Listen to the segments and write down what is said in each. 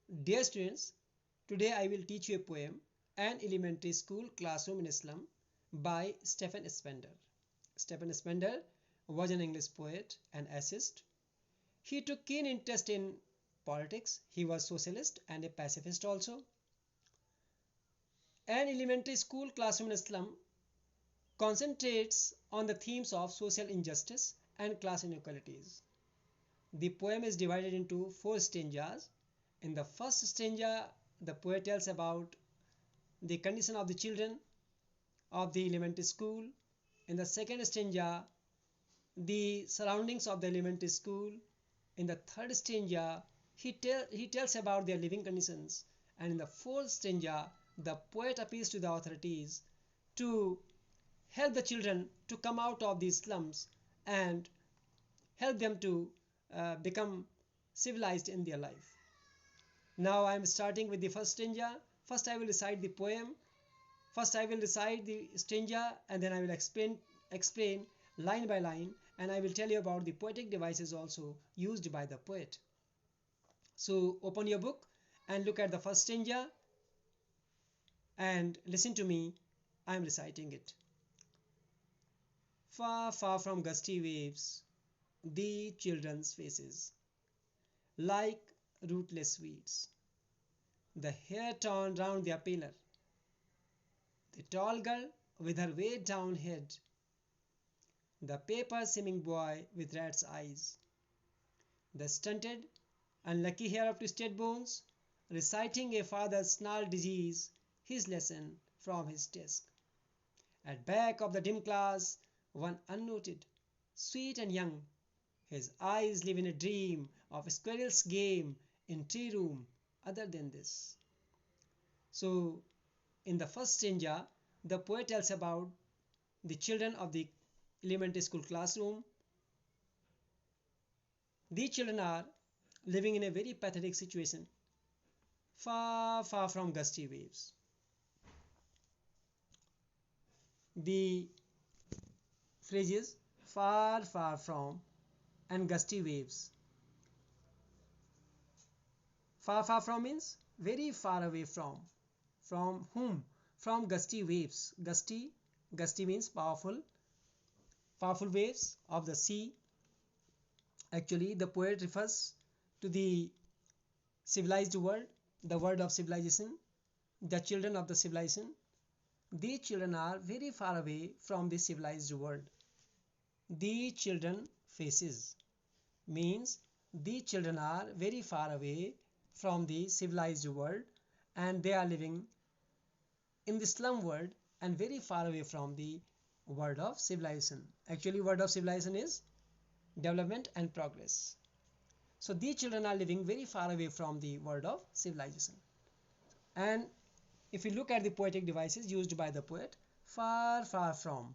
Dear students, today I will teach you a poem, An Elementary School Classroom in Slum by Stephen Spender. Stephen Spender was an English poet and essayist. He took keen interest in politics. He was socialist and a pacifist also. An Elementary School Classroom in Slum concentrates on the themes of social injustice and class inequalities. The poem is divided into four stanzas. In the first stanza, the poet tells about the condition of the children of the elementary school. In the second stanza, the surroundings of the elementary school. In the third stanza, he tells about their living conditions. And in the fourth stanza, the poet appeals to the authorities to help the children to come out of these slums and help them to become civilized in their life. Now I am starting with the first stanza. First I will recite the poem. First I will recite the stanza and then I will explain line by line, and I will tell you about the poetic devices also used by the poet. So open your book and look at the first stanza and listen to me. I am reciting it. Far, far from gusty waves, the children's faces, like rootless weeds, the hair torn round their pillar, the tall girl with her weighed down head, the paper seeming boy with rat's eyes, the stunted, unlucky hair of twisted bones, reciting a father's snarled disease, his lesson from his desk. At back of the dim class, one unnoted, sweet and young, his eyes live in a dream of a squirrel's game in tree room other than this. So, in the first stanza, the poet tells about the children of the elementary school classroom. These children are living in a very pathetic situation, far, far from gusty waves. The phrase is far, far from and gusty waves. Far, far from means very far away from. From whom? From gusty waves. Gusty means powerful. Powerful waves of the sea. Actually, the poet refers to the civilized world, the world of civilization, the children of the civilization. These children are very far away from the civilized world. The children faces means the children are very far away from the civilized world and they are living in the slum world and very far away from the world of civilization. Actually, world of civilization is development and progress. So these children are living very far away from the world of civilization. And if you look at the poetic devices used by the poet, far, far from,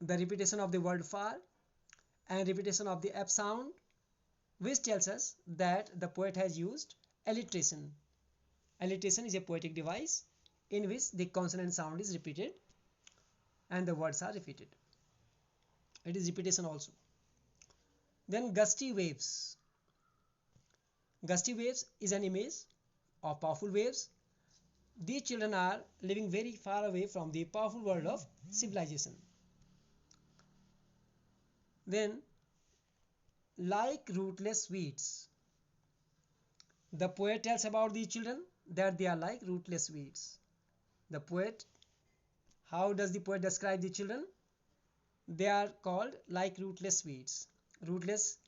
the repetition of the word far and repetition of the F sound, which tells us that the poet has used alliteration. Alliteration is a poetic device in which the consonant sound is repeated and the words are repeated. It is repetition also. Then gusty waves. Gusty waves is an image of powerful waves. These children are living very far away from the powerful world of civilization. Then, like rootless weeds. The poet tells about these children that they are like rootless weeds. The poet, how does the poet describe the children? They are called like rootless weeds. Rootless,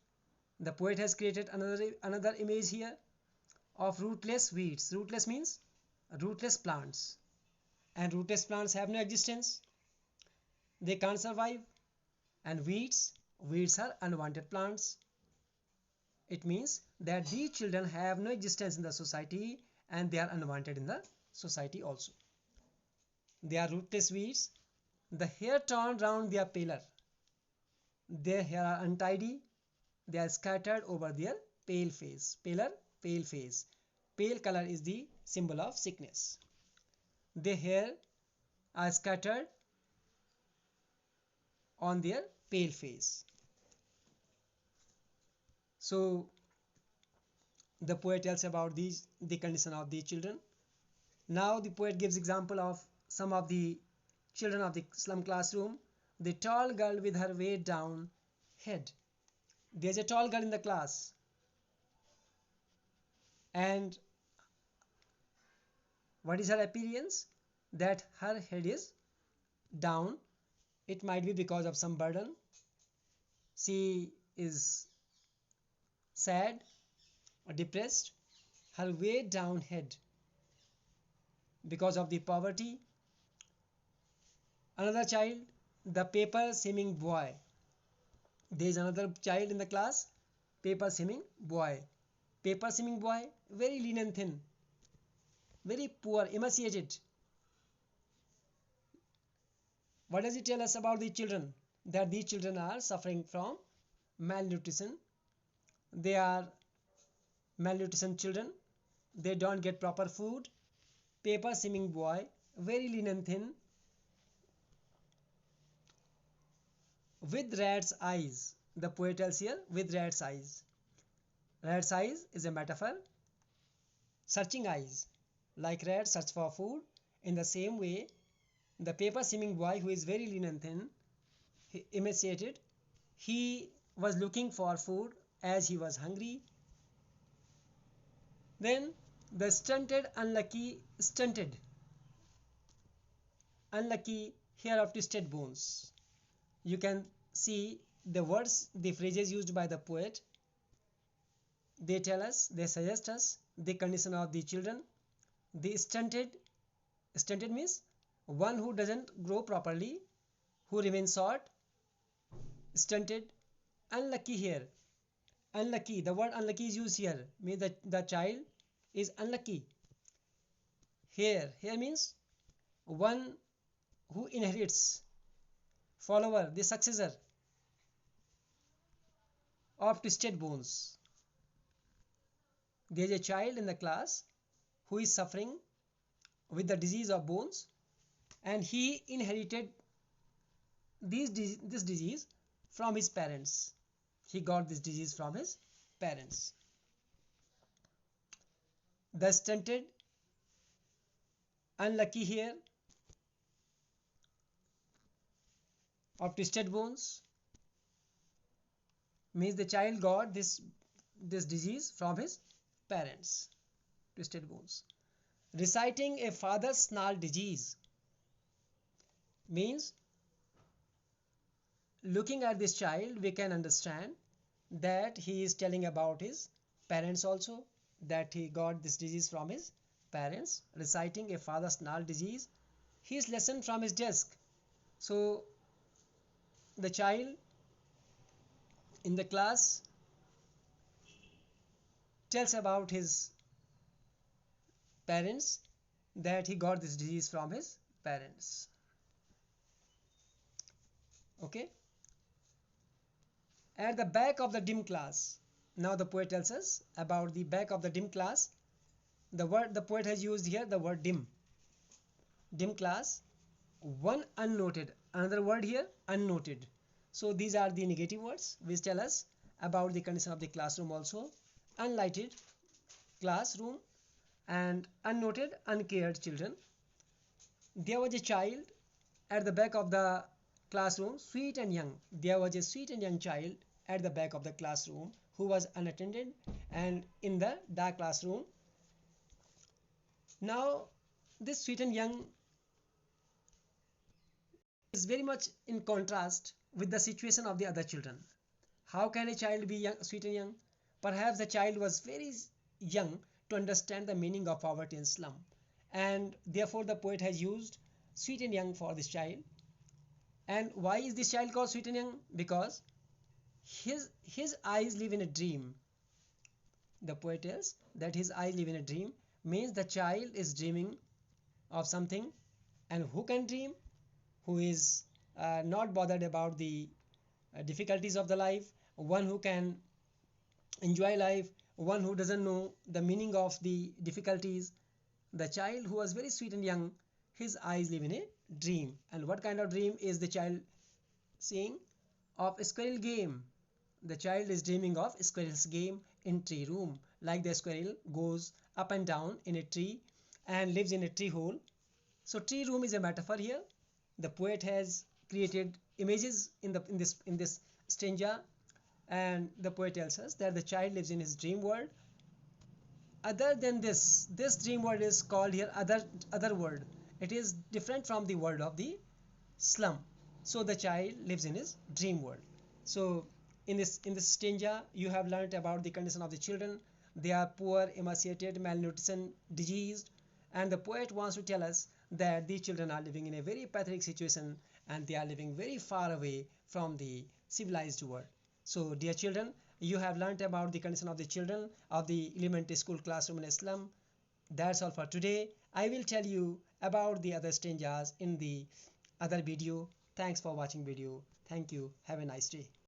the poet has created another image here of rootless weeds. Rootless means rootless plants. And rootless plants have no existence. They can't survive. And weeds are unwanted plants. It means that these children have no existence in the society and they are unwanted in the society also. They are rootless weeds. The hair torn round their pillar. Their hair are untidy. They are scattered over their pale face. Pale face. Pale color is the symbol of sickness. Their hair are scattered on their pale face. So the poet tells about the condition of these children. Now the poet gives example of some of the children of the slum classroom. The tall girl with her weighed down head. There's a tall girl in the class, and what is her appearance? That her head is down. It might be because of some burden. She is sad or depressed. Her weighed down head because of the poverty. Another child, the paper seeming boy. There is another child in the class, paper seeming boy. Paper seeming boy, very lean and thin, very poor, emaciated. What does it tell us about these children? That these children are suffering from malnutrition. They are malnutrition children. They don't get proper food. Paper seeming boy, very lean and thin, with rat's eyes. The poet tells here, with rat's eyes. Rat's eyes is a metaphor. Searching eyes, like rats search for food. In the same way, the paper seeming boy, who is very lean and thin, emaciated, he was looking for food as he was hungry. Then the stunted, unlucky, here of twisted bones. You can see the words, the phrases used by the poet. They tell us, they suggest us the condition of the children. The stunted means one who doesn't grow properly, who remains short, stunted. Unlucky here, unlucky, the word unlucky is used here, means that the child is unlucky. Here means one who inherits, follower, the successor of twisted bones. There is a child in the class who is suffering with the disease of bones, and he inherited this disease from his parents. He got this disease from his parents. The stunted, unlucky here, of twisted bones, means the child got this disease from his parents. Twisted bones. Reciting a father's snarl disease means, looking at this child, we can understand that he is telling about his parents also, that he got this disease from his parents. Reciting a father's snarl disease, he is listened from his desk. So the child in the class tells about his parents, that he got this disease from his parents. Okay. At the back of the dim class. Now the poet tells us about the back of the dim class. The poet has used here the word dim. Dim class. One unnoted. Another word here, unnoted. So these are the negative words which tell us about the condition of the classroom also. Unlighted classroom and unnoted, uncared children. There was a child at the back of the classroom, sweet and young. There was a sweet and young child at the back of the classroom who was unattended and in the dark classroom. Now this sweet and young is very much in contrast with the situation of the other children. How can a child be young, sweet and young? Perhaps the child was very young to understand the meaning of poverty and slum, and therefore the poet has used sweet and young for this child. And why is this child called sweet and young? Because his eyes live in a dream. The poet tells that his eyes live in a dream, means the child is dreaming of something. And who can dream? Who is not bothered about the difficulties of the life, one who can enjoy life, one who doesn't know the meaning of the difficulties. The child who was very sweet and young, his eyes live in a dream. And what kind of dream is the child seeing? Of a squirrel game. The child is dreaming of squirrel's game in tree room, like the squirrel goes up and down in a tree and lives in a tree hole. So tree room is a metaphor here. The poet has created images in this stanza, and the poet tells us that the child lives in his dream world. Other than this dream world is called here other world. It is different from the world of the slum. So the child lives in his dream world. So in this stanza, you have learnt about the condition of the children. They are poor, emaciated, malnutrition, diseased, and the poet wants to tell us that these children are living in a very pathetic situation, and they are living very far away from the civilized world. So dear children, you have learnt about the condition of the children of the elementary school classroom in Islam. That's all for today. I will tell you about the other stanzas in the other video. Thanks for watching video. Thank you. Have a nice day.